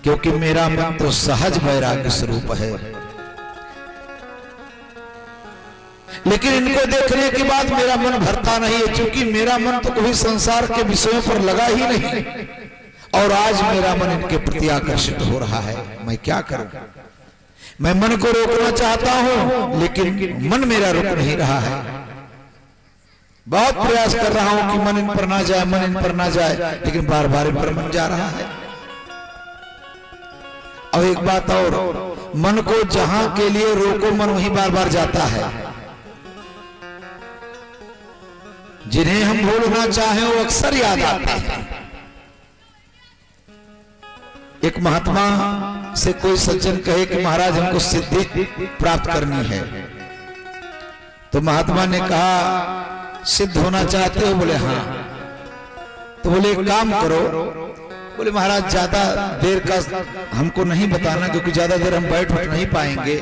क्योंकि मेरा मन तो सहज वैराग्य स्वरूप है। लेकिन इनको देखने के बाद मेरा मन भरता नहीं है, क्योंकि मेरा मन तो कभी संसार के विषयों पर लगा ही नहीं, और आज मेरा मन इनके प्रति आकर्षित हो रहा है। मैं क्या करूं? मैं मन को रोकना चाहता हूं, लेकिन मन मेरा रुक नहीं रहा है। बहुत प्रयास कर रहा हूं कि मन इन पर ना जाए, मन इन पर ना जाए, लेकिन बार बार इन पर मन जा रहा है। अब एक बात और, मन को जहां के लिए रोको मन वहीं बार बार जाता है। जिन्हें हम भूलना चाहें वो अक्सर याद आते हैं। एक महात्मा से कोई सज्जन कहे कि महाराज हमको सिद्धि प्राप्त करनी है, तो महात्मा ने कहा सिद्ध होना चाहते हो? बोले हाँ। तो बोले एक काम करो। बोले महाराज ज्यादा देर का हमको नहीं बताना, क्योंकि ज्यादा देर हम बैठ नहीं पाएंगे।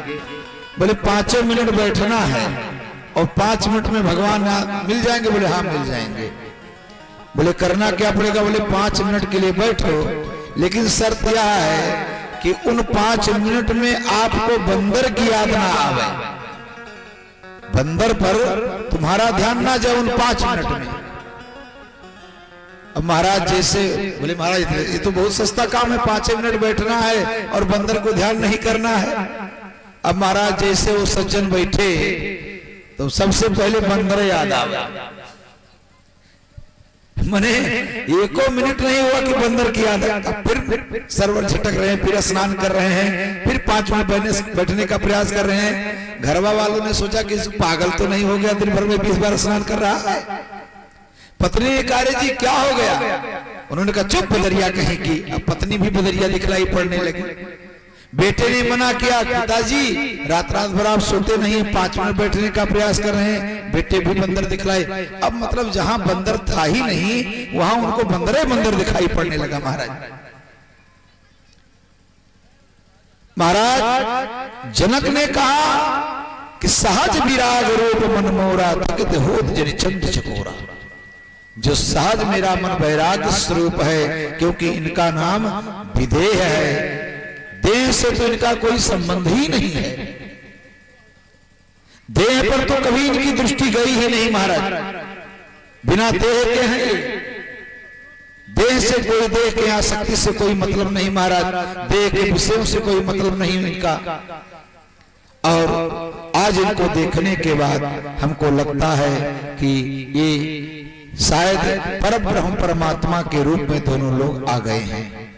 बोले 5 मिनट बैठना है और 5 मिनट में भगवान मिल जाएंगे? बोले हाँ मिल जाएंगे। बोले करना क्या पड़ेगा? बोले 5 मिनट के लिए बैठो, लेकिन शर्त यह है कि उन 5 मिनट में आपको बंदर की याद ना आवे, बंदर पर तुम्हारा ध्यान ना जाए उन 5 मिनट में। अब महाराज जैसे बोले महाराज ये तो बहुत सस्ता काम है, 5 मिनट बैठना है और बंदर को ध्यान नहीं करना है। अब महाराज जैसे वो सज्जन बैठे तो सबसे पहले बंदर याद आ गया। मने 1 मिनट नहीं हुआ कि बंदर की याद। फिर सरवर झटक रहे हैं, फिर स्नान कर रहे हैं, फिर 5 मिनट बैठने का प्रयास कर रहे हैं। घरवा वालों ने सोचा कि पागल तो नहीं हो गया, दिन भर में 20 बार स्नान कर रहा है। पत्नी ने कहा जी क्या हो गया? उन्होंने कहा चुप बदरिया कहीं की। अब पत्नी भी बदरिया दिखलाई पड़ने लगी। बेटे ने मना किया, पिताजी रात रात भर आप सोते नहीं, 5 मिनट बैठने का प्रयास कर रहे हैं। बेटे भी बंदर दिखलाए। अब मतलब जहां बंदर था ही नहीं वहां उनको बंदर दिखाई पड़ने लगा। महाराज जनक ने कहा कि सहज विराग रूप मन मोरा तकित होत जनि चंद चकोरा। जो सहज मेरा मन वैराग्य स्वरूप है, क्योंकि इनका नाम विदेह है। देह से तो इनका कोई संबंध ही नहीं है। देह पर तो कभी इनकी दृष्टि गई ही नहीं महाराज, बिना देह के हैं। देह से कोई, देह के आसक्ति से कोई मतलब नहीं महाराज, देह के विषयों से कोई मतलब नहीं इनका। और आज इनको देखने के बाद हमको लगता है कि ये शायद परब्रह्म परमात्मा के रूप में दोनों लोग आ गए हैं।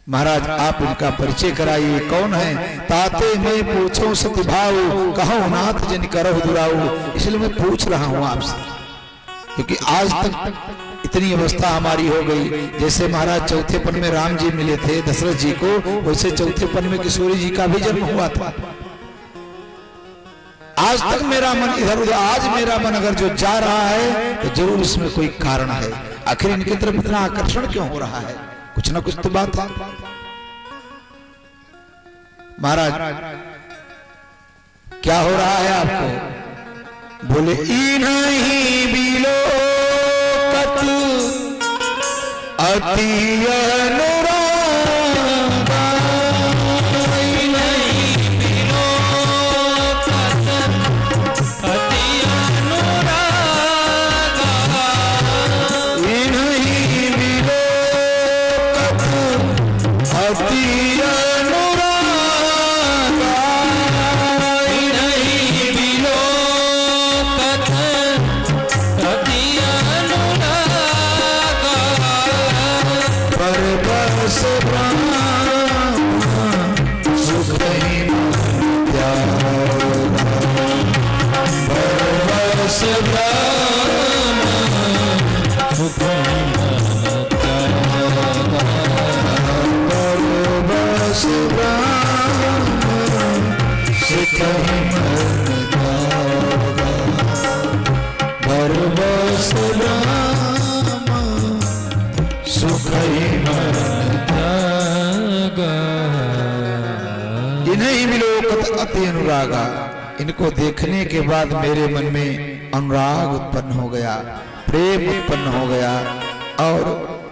महाराज आप इनका परिचय कराइए, कौन है? ताते मैं पूछो सति भाव, कहो नाथ जिन करहु दुराऊ। इसलिए मैं पूछ रहा हूं आपसे, क्योंकि आज तक इतनी अवस्था हमारी हो गई। जैसे महाराज चौथेपन में राम जी मिले थे दशरथ जी को, वैसे चौथेपन में किशोरी जी का भी जन्म हुआ था। आज तक मेरा मन इधर उधर, आज मेरा मन अगर जो जा रहा है तो जरूर इसमें कोई कारण है। आखिर इनकी तरफ इतना आकर्षण क्यों हो रहा है? कुछ ना कुछ तो बात है। महाराज क्या हो रहा है आपको? बोले इन्हीं बिलोकत अति अनुरागा, अनुरागा। इनको देखने के बाद मेरे मन में अनुराग उत्पन्न हो गया, प्रेम उत्पन्न हो गया। और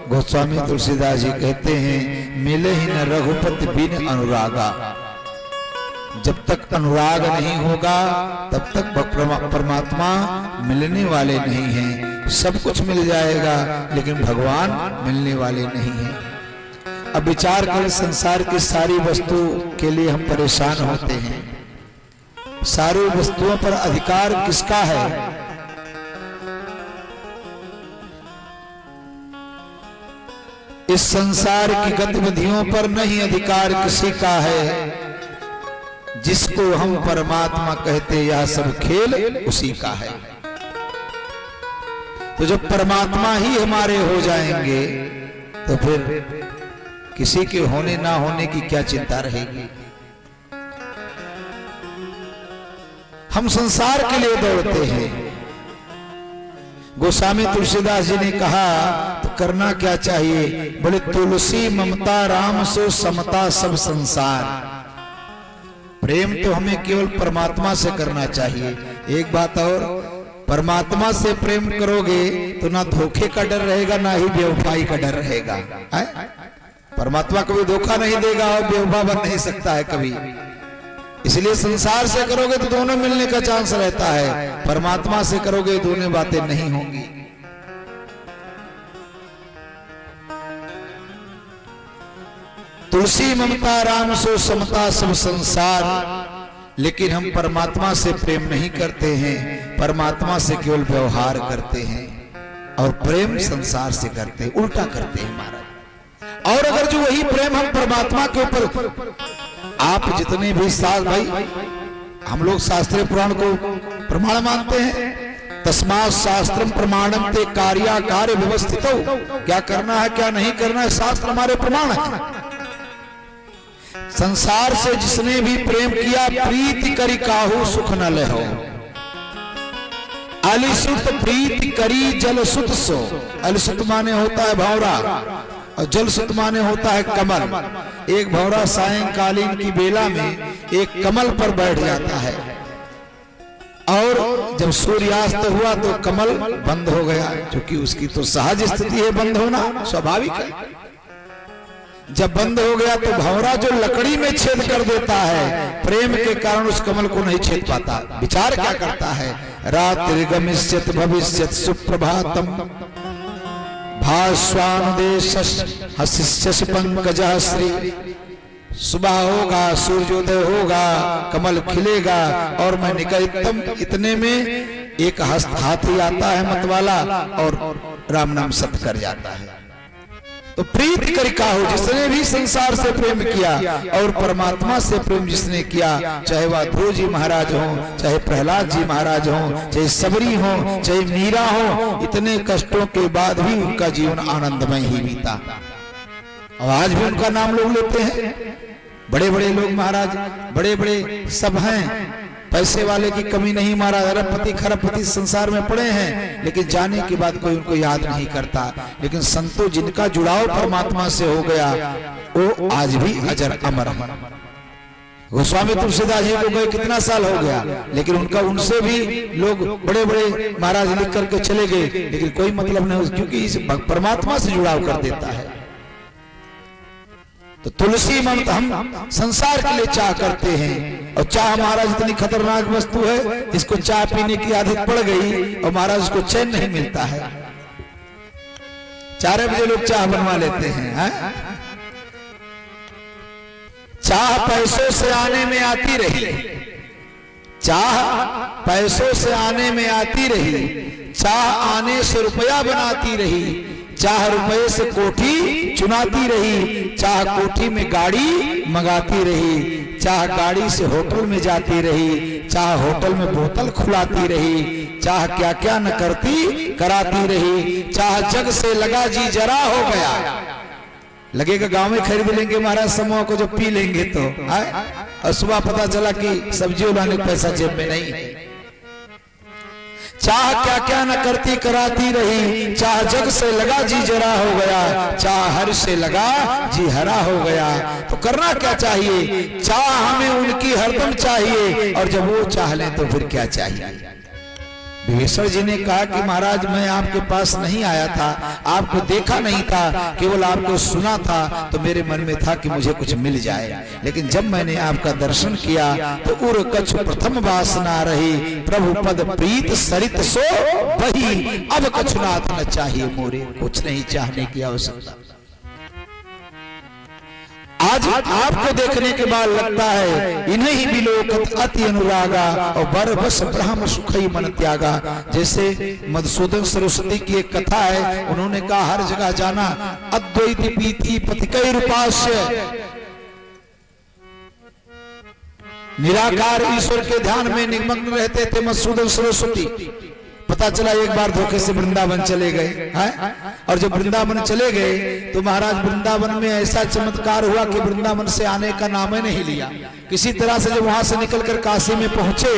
गोस्वामी तुलसीदास जी कहते हैं, मिले ही न रघुपति बिन अनुरागा। जब तक अनुराग नहीं होगा तब तक परमात्मा मिलने वाले नहीं हैं। सब कुछ मिल जाएगा लेकिन भगवान मिलने वाले नहीं हैं। अब विचार करें, संसार की सारी वस्तु के लिए हम परेशान होते हैं। सारी वस्तुओं पर अधिकार किसका है? इस संसार की गतिविधियों पर नहीं अधिकार किसी का है। जिसको हम परमात्मा कहते, यह सब खेल उसी का है। तो जब परमात्मा ही हमारे हो जाएंगे तो फिर किसी के होने ना होने की क्या चिंता रहेगी। हम संसार के लिए दौड़ते हैं। गोस्वामी तुलसीदास जी ने कहा तो करना क्या चाहिए? बोले, तुलसी ममता राम सो समता सब संसार। प्रेम तो हमें केवल परमात्मा से करना चाहिए। एक बात और, परमात्मा से प्रेम करोगे तो ना धोखे का डर रहेगा ना ही बेवफाई का डर रहेगा। परमात्मा कभी धोखा नहीं देगा और बेवफा बन नहीं सकता है कभी। इसलिए संसार से करोगे तो दोनों मिलने का चांस रहता है, परमात्मा से करोगे दोनों बातें नहीं होंगी। तुलसी ममता राम सो समता सब संसार। लेकिन हम परमात्मा से प्रेम नहीं करते हैं, परमात्मा से केवल व्यवहार करते हैं और प्रेम संसार से करते हैं, उल्टा करते हैं महाराज। और अगर जो वही प्रेम हम परमात्मा के ऊपर, आप जितने भी भाई, हम लोग शास्त्रीय पुराण को प्रमाण मानते हैं। तस्मात् शास्त्रम प्रमाणम ते कार्या कार्य व्यवस्थितो। क्या करना है क्या नहीं करना है, शास्त्र हमारे प्रमाण है। संसार से जिसने भी प्रेम किया, प्रीति करी काहू सुख न ले हो। अलिसुत प्रीति करी जल सुत सो। अलिसुत माने होता है भंवरा और जल सुत माने होता है कमल। एक भंवरा सायंकालीन की बेला में एक कमल पर बैठ जाता है और जब सूर्यास्त हुआ तो कमल बंद हो गया, क्योंकि उसकी तो सहज स्थिति है बंद होना, स्वाभाविक है। जब बंद हो गया तो भंवरा जो लकड़ी में छेद कर देता है, प्रेम के कारण उस कमल को नहीं छेद पाता। विचार क्या करता है? रात्रि गमिष्यत भविष्यत सुप्रभातम भास्वानुदेश हसिष्यसि पंकजः श्री। सुबह होगा, सूर्योदय होगा, कमल खिलेगा और मैं निकलतम। इतने में एक हाथी आता है मतवाला और राम नाम सत कर जाता है। तो प्रीति करी काहू, जिसने भी संसार से प्रेम किया और परमात्मा से प्रेम जिसने किया, चाहे वह ध्रुव जी महाराज हो, चाहे प्रहलाद जी महाराज हो, चाहे सबरी हो, चाहे मीरा हो, इतने कष्टों के बाद भी उनका जीवन आनंदमय ही बीता। और आज भी उनका नाम लोग लेते हैं। बड़े बड़े लोग महाराज, बड़े बड़े सब हैं, पैसे वाले की कमी नहीं महाराज, अरबपति खरबपति संसार में पड़े हैं, लेकिन जाने के बाद कोई उनको याद नहीं करता। लेकिन संतों जिनका जुड़ाव परमात्मा से हो गया वो आज भी अजर अमर है। गोस्वामी तुलसीदास जी को गए कितना साल हो गया, लेकिन उनका उनसे भी लोग बड़े बड़े महाराज लिख करके चले गए, लेकिन कोई मतलब नहीं, क्योंकि इस परमात्मा से जुड़ाव कर देता है। तो तुलसी ममता, हम संसार के लिए चाह करते हैं और चाह महाराज इतनी खतरनाक वस्तु है, इसको चाय पीने की आदत पड़ गई और महाराज उसको चैन नहीं मिलता है। 4 बजे लोग चाह बनवा लेते हैं। चाह पैसों से आने में आती रही, चाह पैसों से आने में आती रही, चाह आने से रुपया बनाती रही, चाह रुपये से कोठी चुनाती रही, चाह कोठी में गाड़ी मंगाती रही, चाह गाड़ी से होटल में जाती रही, चाह होटल में बोतल खुलाती रही, चाह क्या क्या न करती कराती रही, चाह जग से लगा जी जरा हो गया। लगेगा गांव में खरीद लेंगे महाराज समूह को, जो पी लेंगे तो और सुबह पता चला कि सब्जी उलाने का पैसा जेब में नहीं है। चाह क्या क्या न करती कराती रही, चाह जग से लगा जी जरा हो गया, चाह हर से लगा जी हरा हो गया। तो करना क्या चाहिए? चाह हमें उनकी हरदम चाहिए, और जब वो चाह ले तो फिर क्या चाहिए? विभीषण जी ने कहा कि महाराज मैं आपके पास नहीं आया था, आपको देखा नहीं था, केवल आपको सुना था, तो मेरे मन में था कि मुझे कुछ मिल जाए। लेकिन जब मैंने आपका दर्शन किया तो उर कछु प्रथम वासना रही, प्रभु पद प्रीत सरित सो बही, अब कछु नाथ न चाहिए मोरे, कुछ नहीं चाहने की आवश्यकता। आज आपको देखने के बाद लगता है इन्हें ही बिलोकत अति अनुरागा, और बर बस ब्रह्म सुखई मन त्यागा। जैसे मधुसूदन सरस्वती की एक कथा है, उन्होंने कहा हर जगह जाना, अद्वैत पीति पतिकै रूपास्य, निराकार ईश्वर के ध्यान में निमग्न रहते थे मधुसूदन सरस्वती। पता चला एक बार धोखे से वृंदावन चले गए हैं, और जब वृंदावन चले गए तो महाराज वृंदावन में ऐसा चमत्कार हुआ कि वृंदावन से आने का नाम ही नहीं लिया। किसी तरह से जब वहां से निकलकर काशी में पहुंचे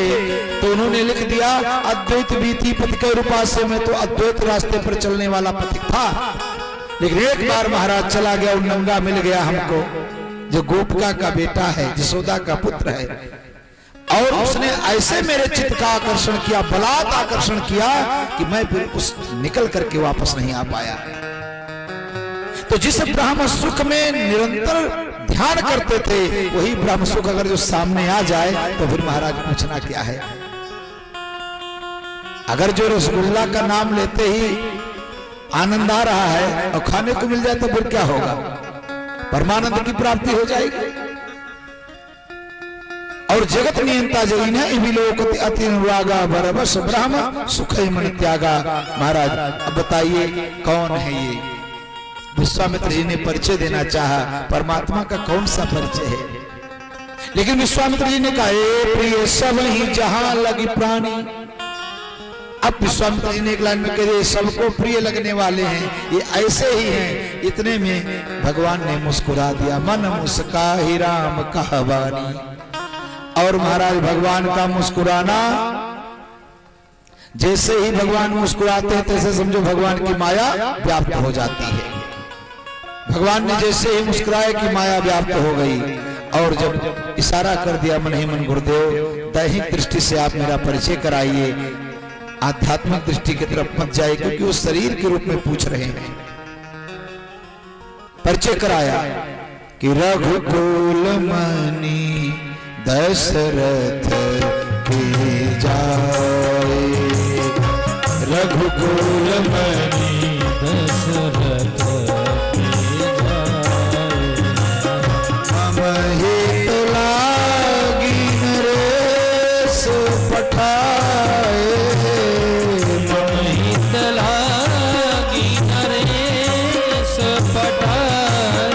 तो उन्होंने लिख दिया अद्वैत बीती पथिक रूपास्य में, तो अद्वैत रास्ते पर चलने वाला पथिक था। लेकिन एक बार महाराज चला गया, नंगा मिल गया हमको, जो गोपिका का बेटा है, यशोदा का पुत्र है, और उसने ऐसे मेरे चित्त का आकर्षण किया, बलात् आकर्षण किया कि मैं फिर उस निकल करके वापस नहीं आ पाया। तो जिस ब्रह्म सुख में निरंतर ध्यान करते थे, वही ब्रह्म सुख अगर जो सामने आ जाए तो फिर महाराज पूछना क्या है। अगर जो रसगुल्ला का नाम लेते ही आनंद आ रहा है और खाने को मिल जाए तो फिर क्या होगा, परमानंद की प्राप्ति हो जाएगी। और जगत नियंता जो इन्हें विलोकत अति अनुरागा, बरबस ब्रह्म सुखई मन त्यागा। महाराज अब बताइए कौन है ये। विश्वामित्र जी ने परिचय देना चाहा, परमात्मा का कौन सा परिचय है, लेकिन विश्वामित्र जी ने कहा ए प्रिय सब ही जहां लगी प्राणी। अब विश्वामित्र जी ने एक लाइन में कह दिया सबको प्रिय लगने वाले हैं, ये ऐसे ही हैं। इतने में भगवान ने मुस्कुरा दिया, मन मुस्का ही राम कहवानी। और महाराज भगवान का मुस्कुराना, जैसे ही भगवान मुस्कुराते हैं तैसे समझो भगवान की माया व्याप्त हो जाती है। भगवान ने जैसे ही मुस्कुराए कि माया व्याप्त हो गई, और जब इशारा कर दिया मन ही मन गुरुदेव दैहिक दृष्टि से आप मेरा परिचय कराइए, आध्यात्मिक दृष्टि की तरफ मत जाइए, क्योंकि वो शरीर के रूप में पूछ रहे हैं। परिचय कराया कि रघुकुल मणि दशरथ की जाए, रघुकुल मणि दशरथ की जाए, मम हित लागी नरेश पठाए, मम हित लागी नरेश पठाए,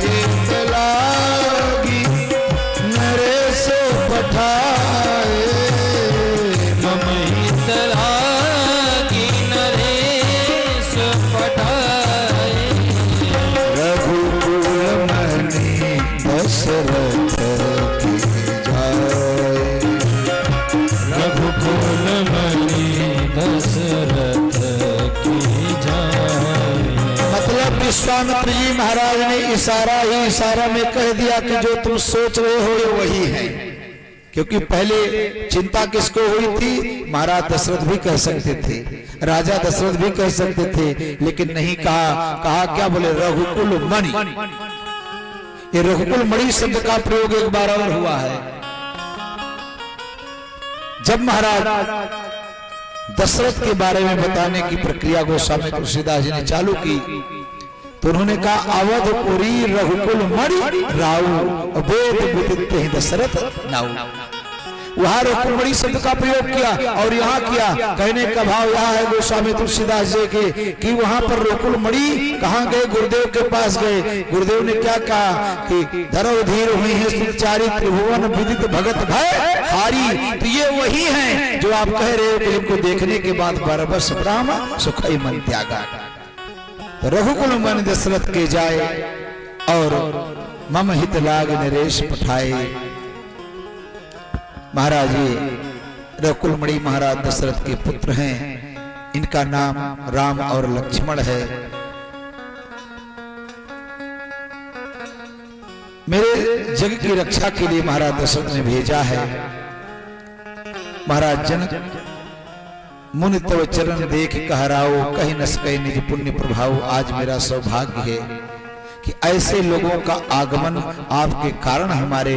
हित लागी नरेश पठाए, मम हित लागी नरेश पठाए, रघुकुल मणि दशरथ की जाए, रघुकुल मणि दशरथ की जाए। मतलब विश्वामित्र जी महाराज ने इशारा ही इशारा में कह दिया कि जो तुम सोच रहे हो ये वही है। क्योंकि पहले चिंता किसको हुई थी, महाराज दशरथ भी कह सकते थे, राजा दशरथ भी कह सकते थे, लेकिन नहीं कहा। कहा क्या बोले, रघुकुल मणि। ये रघुकुल मणि शब्द का प्रयोग एक बार और हुआ है। जब महाराज दशरथ के बारे में बताने की प्रक्रिया गोस्वामी तुलसीदास जी ने चालू की, तो उन्होंने कहा अवधपुरी रघुकुल मणि राऊ, वेद विदित दशरथ नाऊ। वहां रघुकुल मणि शब्द का प्रयोग किया, और यहाँ किया। कहने का भाव यहाँ है गोस्वामी तुलसीदास जी के कि वहां पर रघुकुल मणि कहाँ गए, गुरुदेव के पास गए। गुरुदेव ने क्या कहा कि धरो धीर हुई है सुचारी, त्रिभुवन विदित भगत भय हारी। तो ये वही हैं जो आप कह रहे हो कि इनको देखने के बाद बरबस ब्रह्म सुखई मन त्यागा। तो रघुकुल मणि दशरथ के जाए, और मम हित लाग नरेश पठाए। महाराज ये रघुकुल मणि महाराज दशरथ के पुत्र हैं। इनका नाम राम और लक्ष्मण है। मेरे जग की रक्षा के लिए महाराज दशरथ ने भेजा है। महाराज जनक मुनि तव चरण देख कहराओ, कहीं न सके निज पुण्य प्रभाव। आज मेरा सौभाग्य है कि ऐसे लोगों का आगमन आपके कारण हमारे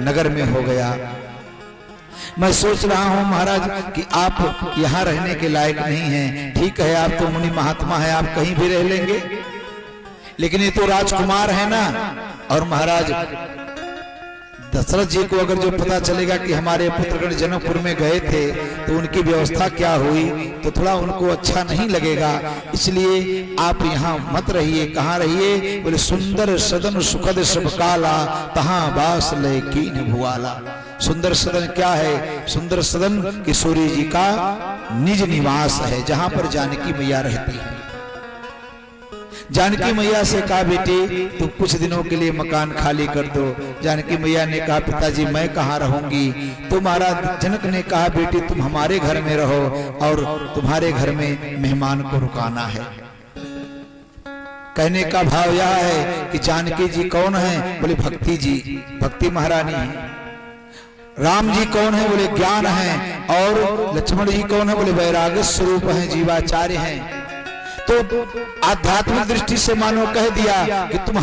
नगर में हो गया। मैं सोच रहा हूं महाराज कि आप यहां रहने के लायक नहीं हैं। ठीक है, आप तो मुनि महात्मा है, आप कहीं भी रह लेंगे, लेकिन ये तो राजकुमार है ना। और महाराज दशरथ जी को अगर जो पता चलेगा कि हमारे पुत्रगण जनकपुर में गए थे तो उनकी व्यवस्था क्या हुई, तो थोड़ा उनको अच्छा नहीं लगेगा। इसलिए आप यहाँ मत रहिए। कहाँ रहिए? बोले सुंदर सदन सुखद सब काला, तहाँ बास ले कीन भुआला। सुंदर सदन क्या है? सुंदर सदन किशोरी जी का निज निवास है, जहां पर जानकी मैया रहती है। जानकी मैया से कहा बेटी तुम कुछ दिनों के लिए मकान खाली कर दो। जानकी मैया ने कहा पिताजी मैं कहाँ रहूंगी? तो महाराज जनक ने कहा बेटी तुम हमारे घर में रहो और तुम्हारे घर में मेहमान को रुकाना है। कहने का भाव यह है कि जानकी जी कौन है? बोले भक्ति जी, भक्ति महारानी है। राम जी कौन है? बोले ज्ञान है। और लक्ष्मण जी कौन है? बोले वैराग्य स्वरूप है, जीवाचार्य हैं। तो आध्यात्मिक दृष्टि से मानो कह दिया कि तुम